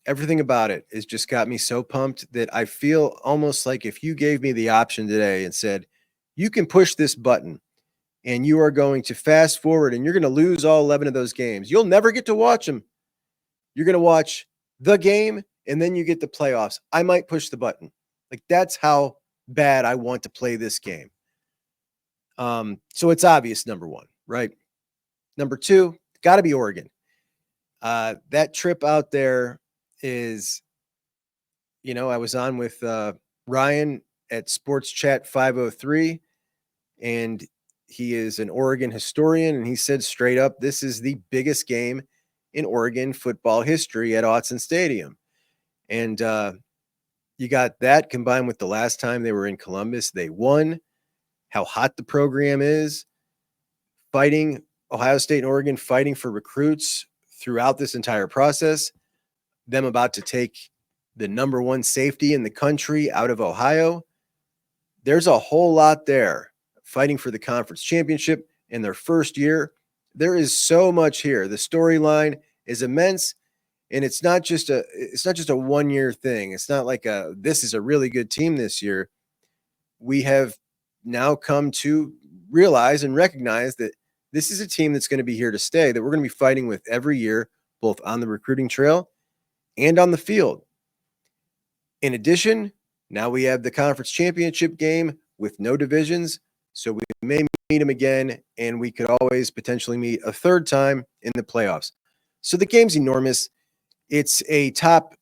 Everything about it has just got me so pumped that I feel almost like if you gave me the option today and said, you can push this button and you are going to fast forward and you're going to lose all 11 of those games. You'll never get to watch them. You're going to watch the game and then you get the playoffs. I might push the button. Like, that's how bad I want to play this game. So it's obvious, number one, right? Number two, got to be Oregon. That trip out there is, I was on with Ryan at Sports Chat 503, and he is an Oregon historian, and he said straight up, this is the biggest game in Oregon football history at Autzen Stadium. And you got that combined with the last time they were in Columbus, they won, how hot the program is, fighting Ohio State and Oregon, fighting for recruits throughout this entire process, them about to take the number one safety in the country out of Ohio. There's a whole lot there, fighting for the conference championship in their first year. There is so much here. The storyline is immense, and it's not just a 1 year thing. It's not like this is a really good team this year. We have now come to realize and recognize that this is a team that's going to be here to stay, that we're going to be fighting with every year, both on the recruiting trail and on the field. In addition, now we have the conference championship game with no divisions, so we may meet them again, and we could always potentially meet a third time in the playoffs. So the game's enormous. It's a top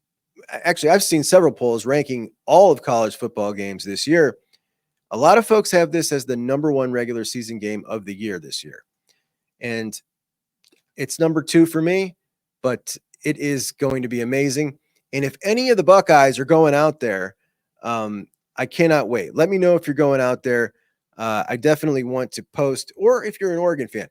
– actually, I've seen several polls ranking all of college football games this year. A lot of folks have this as the number one regular season game of the year this year. And it's number 2 for me, but it is going to be amazing. And if any of the Buckeyes are going out there, I cannot wait. Let me know if you're going out there. I definitely want to post, or if you're an Oregon fan,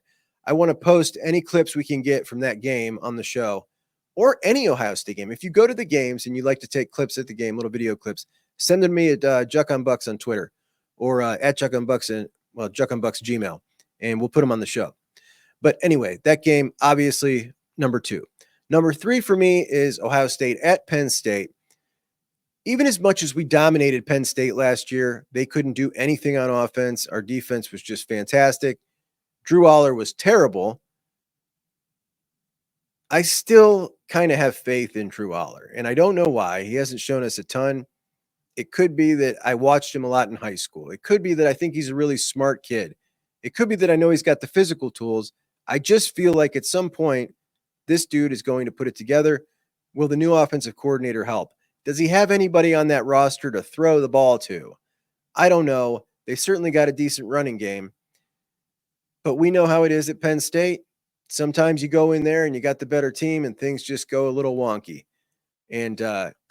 I want to post any clips we can get from that game on the show, or any Ohio State game. If you go to the games and you like to take clips at the game, little video clips, send them to me at Juck on Bucks on Twitter, or at Juck on Bucks Juck on Bucks Gmail, and we'll put them on the show. But anyway, that game, obviously, number 2. Number 3 for me is Ohio State at Penn State. Even as much as we dominated Penn State last year, they couldn't do anything on offense. Our defense was just fantastic. Drew Aller was terrible. I still kind of have faith in Drew Aller, and I don't know why. He hasn't shown us a ton. It could be that I watched him a lot in high school. It could be that I think he's a really smart kid. It could be that I know he's got the physical tools. I just feel like at some point, this dude is going to put it together. Will the new offensive coordinator help? Does he have anybody on that roster to throw the ball to? I don't know. They certainly got a decent running game. But we know how it is at Penn State. Sometimes you go in there and you got the better team and things just go a little wonky. And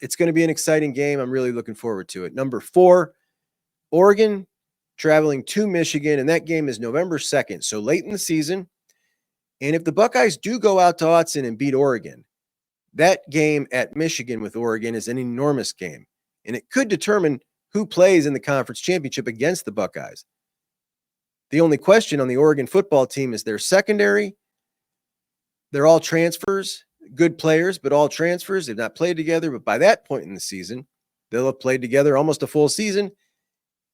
it's going to be an exciting game. I'm really looking forward to it. Number 4, Oregon traveling to Michigan, and that game is November 2nd, so late in the season. And if the Buckeyes do go out to Autzen and beat Oregon, that game at Michigan with Oregon is an enormous game, and it could determine who plays in the conference championship against the Buckeyes. The only question on the Oregon football team is their secondary. They're all transfers, good players, but all transfers. They've not played together, but by that point in the season, they'll have played together almost a full season.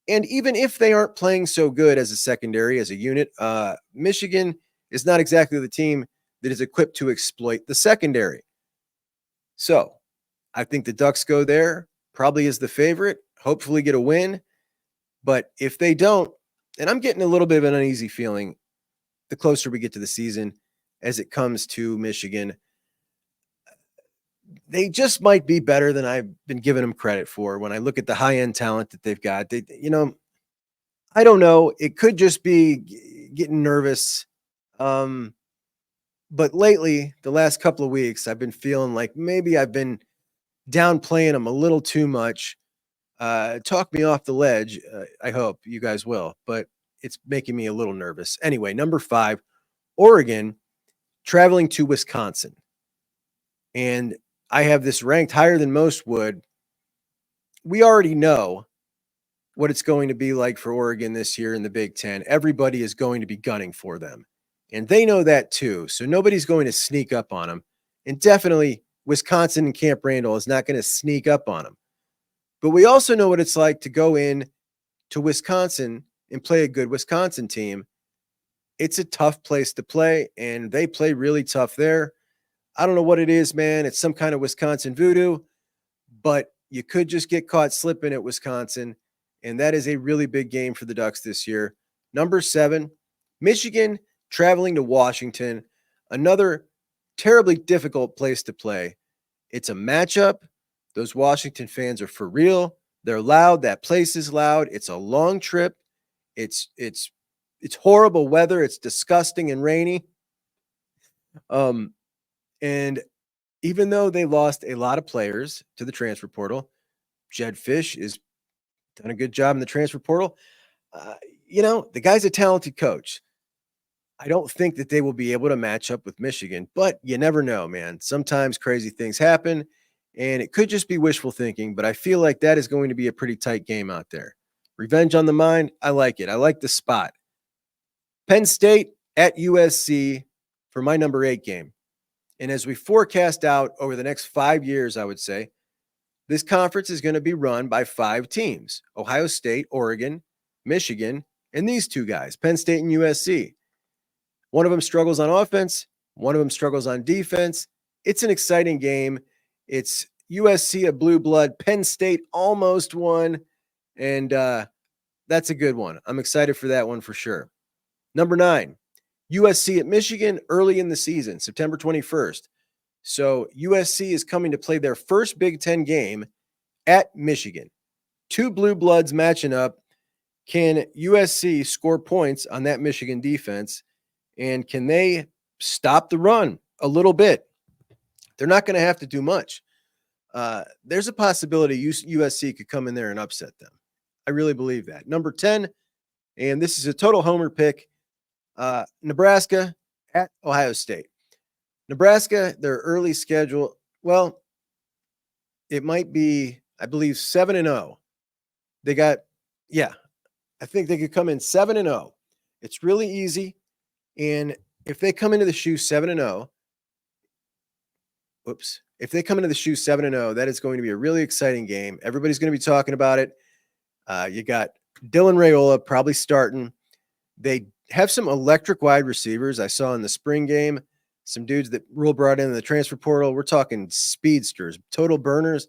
And even if they aren't playing so good as a secondary, as a unit, Michigan is not exactly the team that is equipped to exploit the secondary. So I think the Ducks go there, probably as the favorite, hopefully get a win. But if they don't, and I'm getting a little bit of an uneasy feeling the closer we get to the season as it comes to Michigan, they just might be better than I've been giving them credit for. When I look at the high-end talent that they've got, I don't know. It could just be getting nervous. But lately, the last couple of weeks, I've been feeling like maybe I've been downplaying them a little too much. Talk me off the ledge. I hope you guys will, but it's making me a little nervous. Anyway, number 5, Oregon traveling to Wisconsin. And I have this ranked higher than most would. We already know what it's going to be like for Oregon this year in the Big Ten. Everybody is going to be gunning for them. And they know that too. So nobody's going to sneak up on them. And definitely Wisconsin and Camp Randall is not going to sneak up on them. But we also know what it's like to go in to Wisconsin and play a good Wisconsin team. It's a tough place to play, and they play really tough there. I don't know what it is, man. It's some kind of Wisconsin voodoo, but you could just get caught slipping at Wisconsin, and that is a really big game for the Ducks this year. Number 7, Michigan traveling to Washington, another terribly difficult place to play. It's a matchup. Those Washington fans are for real. They're loud. That place is loud. It's a long trip. It's horrible weather. It's disgusting and rainy. And even though they lost a lot of players to the transfer portal, Jed Fish has done a good job in the transfer portal. The guy's a talented coach. I don't think that they will be able to match up with Michigan, but you never know, man. Sometimes crazy things happen, and it could just be wishful thinking, but I feel like that is going to be a pretty tight game out there. Revenge on the mind, I like it. I like the spot. Penn State at USC for my number 8 game. And as we forecast out over the next 5 years, I would say, this conference is going to be run by 5 teams: Ohio State, Oregon, Michigan, and these 2 guys, Penn State and USC. One of them struggles on offense. One of them struggles on defense. It's an exciting game. It's USC, a blue blood. Penn State almost won. And that's a good one. I'm excited for that one for sure. Number 9, USC at Michigan early in the season, September 21st. So USC is coming to play their first Big Ten game at Michigan. 2 blue bloods matching up. Can USC score points on that Michigan defense? And can they stop the run a little bit? They're not going to have to do much. There's a possibility USC could come in there and upset them. I really believe that. Number 10, and this is a total homer pick, Nebraska at Ohio State. Nebraska, their early schedule, well, it might be, I believe, 7-0. They got, I think they could come in 7-0. It's really easy. And if they come into the shoe 7-0, if they come into the shoe 7-0, that is going to be a really exciting game. Everybody's going to be talking about it. You got Dylan Raiola probably starting. They have some electric wide receivers. I saw in the spring game, some dudes that Rule brought in the transfer portal. We're talking speedsters, total burners.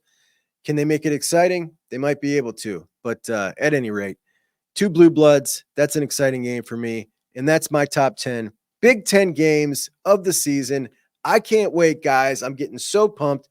Can they make it exciting? They might be able to. But at any rate, 2 blue bloods. That's an exciting game for me. And that's my top 10 Big Ten games of the season. I can't wait, guys. I'm getting so pumped.